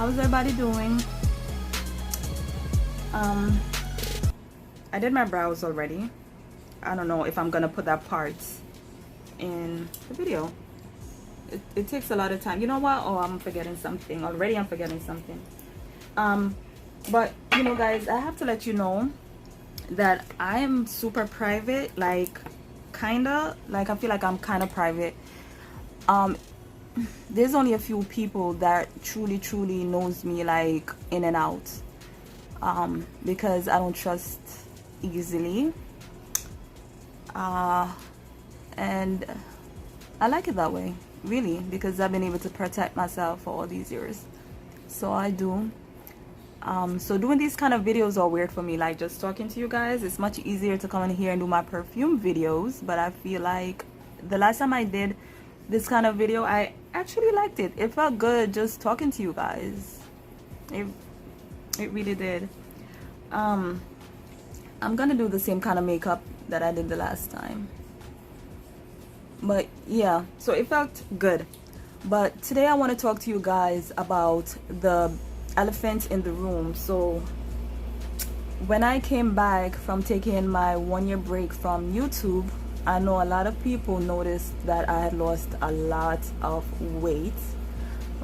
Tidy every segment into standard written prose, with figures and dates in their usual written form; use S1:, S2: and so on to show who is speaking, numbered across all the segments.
S1: How's everybody doing? I did my brows already. I don't know if I'm gonna put that part in the video. It takes a lot of time. You know what? Oh, I'm forgetting something already. I'm forgetting something. But you know, guys, I have to let you know that I am super private. Like, kinda. Like, I feel like I'm kind of private. There's only a few people that truly knows me, like, in and out. Because I don't trust easily. And I like it that way, really, because I've been able to protect myself for all these years. So I do. So doing these kind of videos are weird for me, like just talking to you guys. It's much easier to come in here and do my perfume videos, but I feel like the last time I did this kind of video, I actually liked it. It felt good just talking to you guys. It really did. I'm gonna do the same kind of makeup that I did the last time. But yeah, so it felt good. But today I want to talk to you guys about the elephant in the room. So when I came back from taking my 1-year break from YouTube, I know a lot of people noticed that I had lost a lot of weight.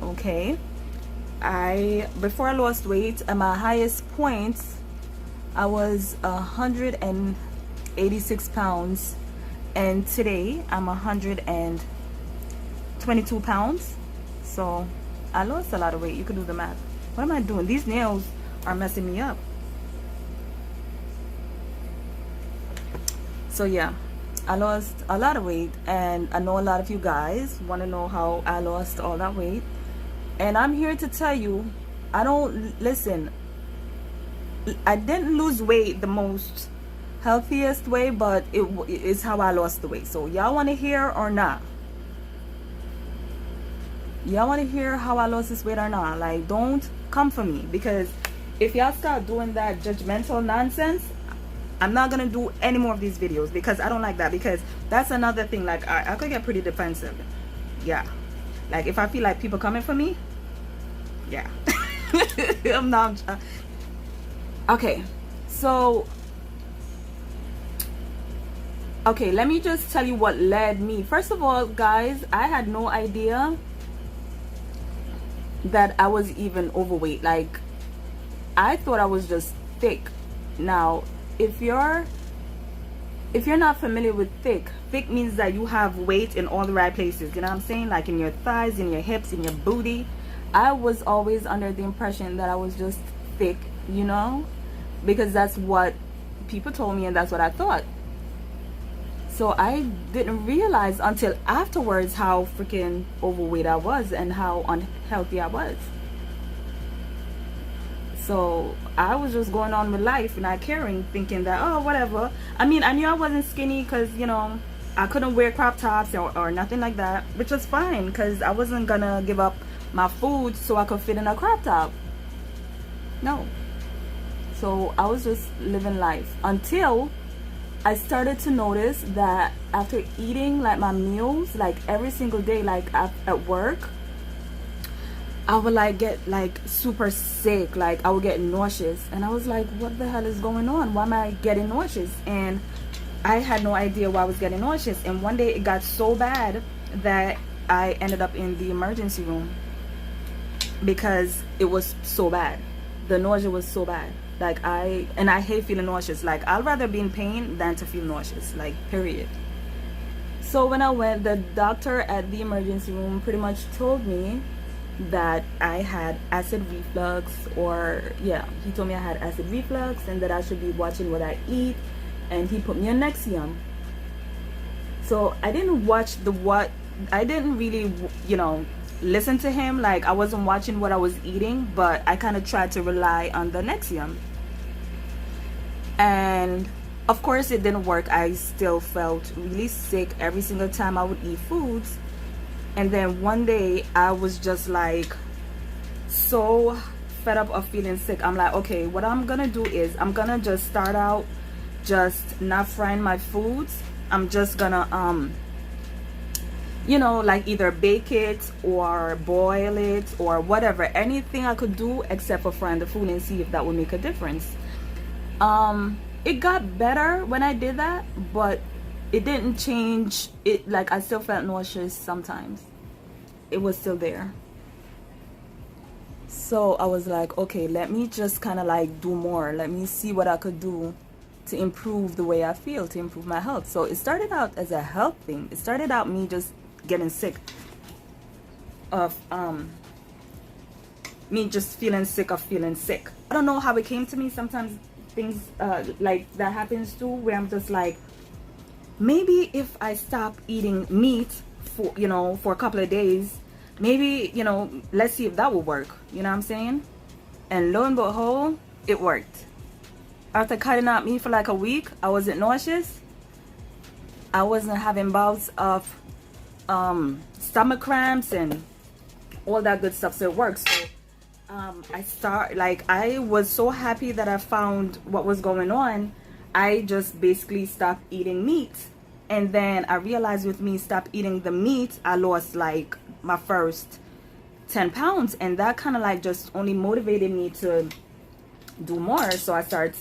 S1: Okay, before I lost weight, at my highest point I was 186 pounds, and today I'm 122 pounds. So I lost a lot of weight. You can do the math. What am I doing? These nails are messing me up. So yeah, I lost a lot of weight, and I know a lot of you guys want to know how I lost all that weight. And I'm here to tell you, I didn't lose weight the most healthiest way, but it is how I lost the weight. So y'all want to hear or not? Y'all want to hear how I lost this weight or not? Like, don't come for me, because if y'all start doing that judgmental nonsense, I'm not gonna do any more of these videos, because I don't like that. Because that's another thing, like I could get pretty defensive. Yeah, like if I feel like people coming for me, yeah. I'm not. Okay, so okay, let me just tell you what led me. First of all, guys, I had no idea that I was even overweight. Like, I thought I was just thick. Now, if you're not familiar with thick means that you have weight in all the right places. You know what I'm saying? Like in your thighs, in your hips, in your booty. I was always under the impression that I was just thick, you know, because that's what people told me and that's what I thought. So I didn't realize until afterwards how freaking overweight I was and how unhealthy I was. So I was just going on with life, not caring, thinking that, oh, whatever. I mean, I knew I wasn't skinny because, you know, I couldn't wear crop tops or nothing like that, which was fine because I wasn't gonna give up my food so I could fit in a crop top. No. So I was just living life until I started to notice that after eating like my meals, like every single day, like at work, I would like get like super sick. Like I would get nauseous, and I was like, what the hell is going on? Why am I getting nauseous? And I had no idea why I was getting nauseous. And one day it got so bad that I ended up in the emergency room because it was so bad. The nausea was so bad. Like I hate feeling nauseous. Like I'd rather be in pain than to feel nauseous, like period. So when I went, the doctor at the emergency room pretty much told me that I had acid reflux, or yeah, he told me I had acid reflux and that I should be watching what I eat, and he put me on Nexium. So I didn't I didn't really, you know, listen to him. Like I wasn't watching what I was eating, but I kind of tried to rely on the Nexium. And of course it didn't work. I still felt really sick every single time I would eat foods. And then one day I was just like so fed up of feeling sick. I'm like, okay, what I'm gonna do is I'm gonna just start out just not frying my foods. I'm just gonna you know, like either bake it or boil it or whatever, anything I could do except for frying the food and see if that would make a difference. It got better when I did that, but it didn't change it. Like, I still felt nauseous sometimes. It was still there. So I was like, okay, let me just kind of like do more. Let me see what I could do to improve the way I feel, to improve my health. So it started out as a health thing. It started out me just getting sick of me just feeling sick of feeling sick. I don't know how it came to me. Sometimes things like that happens too, where I'm just like, maybe if I stop eating meat for, you know, for a couple of days, maybe, you know, let's see if that will work. You know what I'm saying? And lo and behold, it worked. After cutting out meat for like a week, I wasn't nauseous. I wasn't having bouts of stomach cramps and all that good stuff. So it works. So I was so happy that I found what was going on. I just basically stopped eating meat. And then I realized with me stop eating the meat, I lost like my first 10 pounds. And that kind of like just only motivated me to do more. So I started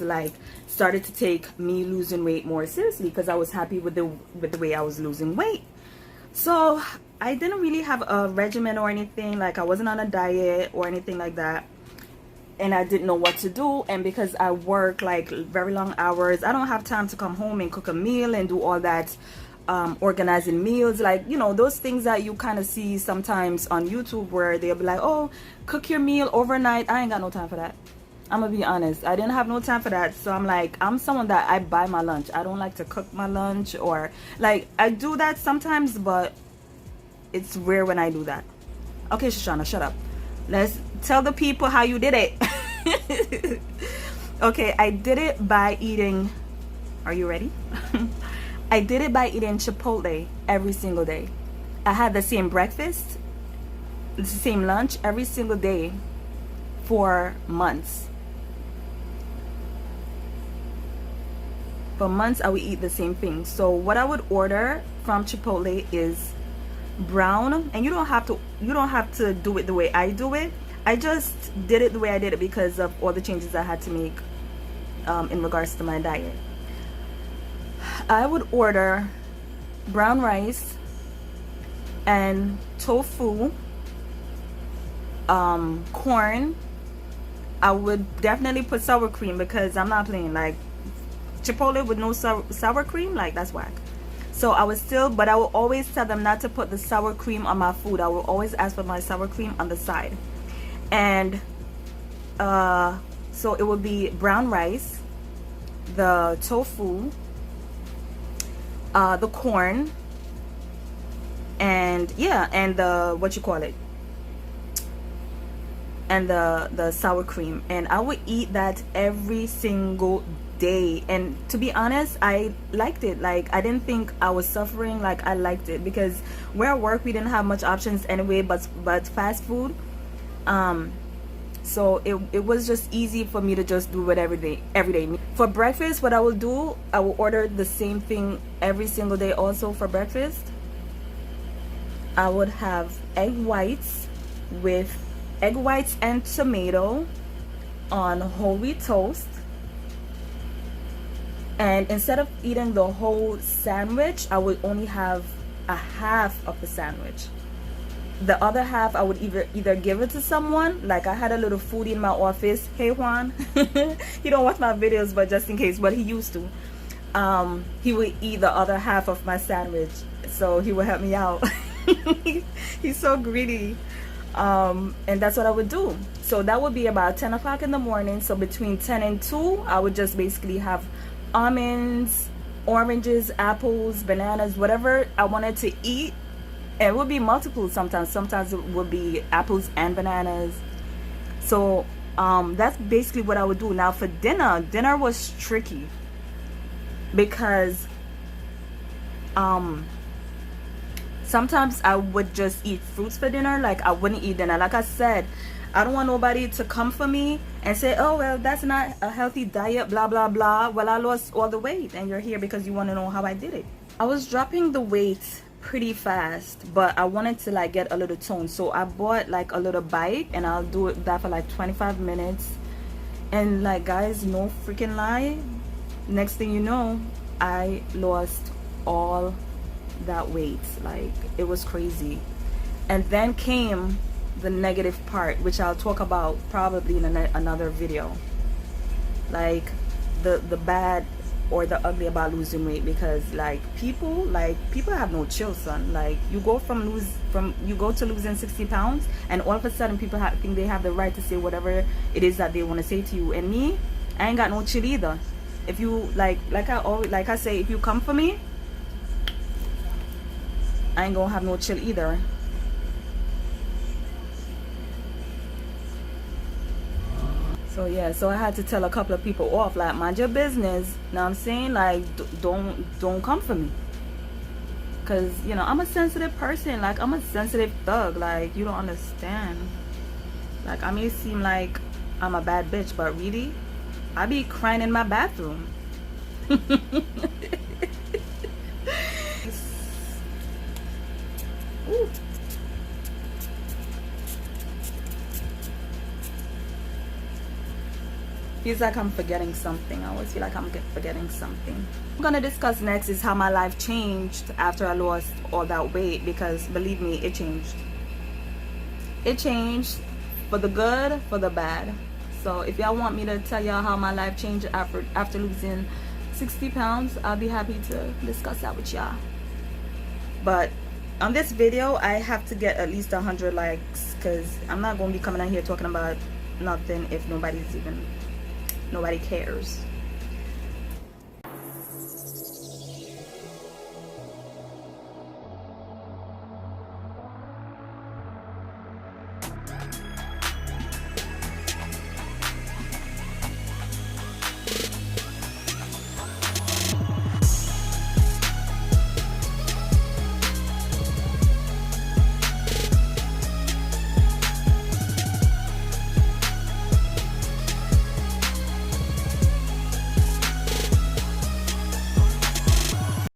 S1: to take me losing weight more seriously, because I was happy with the way I was losing weight. So I didn't really have a regimen or anything. Like, I wasn't on a diet or anything like that, and I didn't know what to do. And because I work like very long hours, I don't have time to come home and cook a meal and do all that organizing meals, like, you know, those things that you kind of see sometimes on YouTube where they'll be like, oh, cook your meal overnight. I ain't got no time for that. I'm gonna be honest, I didn't have no time for that. So I'm like, I'm someone that I buy my lunch. I don't like to cook my lunch, or like, I do that sometimes, but it's rare when I do that. Okay, Shoshana, shut up. Let's tell the people how you did it. Okay, I did it by eating, are you ready? I did it by eating Chipotle every single day. I had the same breakfast, the same lunch every single day for months. For months, I would eat the same thing. So what I would order from Chipotle is brown, and you don't have to do it the way I do it. I just did it the way I did it because of all the changes I had to make in regards to my diet. I would order brown rice and tofu, corn. I would definitely put sour cream, because I'm not playing. Like, Chipotle with no sour cream, like, that's whack. So I will always tell them not to put the sour cream on my food. I will always ask for my sour cream on the side. And so it would be brown rice, the tofu, the corn, and yeah, and the, what you call it, and the sour cream. And I would eat that every single day, and to be honest, I liked it. Like, I didn't think I was suffering. Like, I liked it, because where I work, we didn't have much options anyway but fast food. So it was just easy for me to just do it every day. For breakfast, what I will do, I will order the same thing every single day. Also for breakfast, I would have egg whites and tomato on whole wheat toast. And instead of eating the whole sandwich, I would only have a half of the sandwich. The other half, I would either give it to someone. Like, I had a little foodie in my office. Hey, Juan. He don't watch my videos, but just in case, but he used to. He would eat the other half of my sandwich, so he would help me out. He's so greedy. And that's what I would do. So that would be about 10 o'clock in the morning. So between 10 and 2, I would just basically have almonds, oranges, apples, bananas, whatever I wanted to eat. And it would be multiple sometimes. Sometimes it would be apples and bananas. So that's basically what I would do. Now for dinner was tricky, because sometimes I would just eat fruits for dinner. Like, I wouldn't eat dinner. Like I said, I don't want nobody to come for me and say, oh, well, that's not a healthy diet, blah, blah, blah. Well, I lost all the weight, and you're here because you want to know how I did it. I was dropping the weight pretty fast, but I wanted to like get a little tone, so I bought like a little bike, and I'll do that for like 25 minutes. And like, guys, no freaking lie, next thing you know, I lost all that weight. Like, it was crazy. And then came the negative part, which I'll talk about probably in another video, like the bad or the ugly about losing weight. Because like people have no chill, son. Like, you go to losing 60 pounds, and all of a sudden people think they have the right to say whatever it is that they want to say to you. And me, I ain't got no chill either. If you like I say, if you come for me, I ain't gonna have no chill either. So yeah, so I had to tell a couple of people off, like, mind your business. Know what I'm saying? Like, don't come for me, cause you know I'm a sensitive person. Like, I'm a sensitive thug. Like, you don't understand. Like, I may seem like I'm a bad bitch, but really, I be crying in my bathroom. Ooh. Feels like I'm forgetting something. I always feel like I'm forgetting something. What I'm gonna discuss next is how my life changed after I lost all that weight, because believe me, it changed. It changed for the good, for the bad. So if y'all want me to tell y'all how my life changed after losing 60 pounds, I'll be happy to discuss that with y'all. But on this video, I have to get at least 100 likes, because I'm not gonna be coming out here talking about nothing if nobody cares.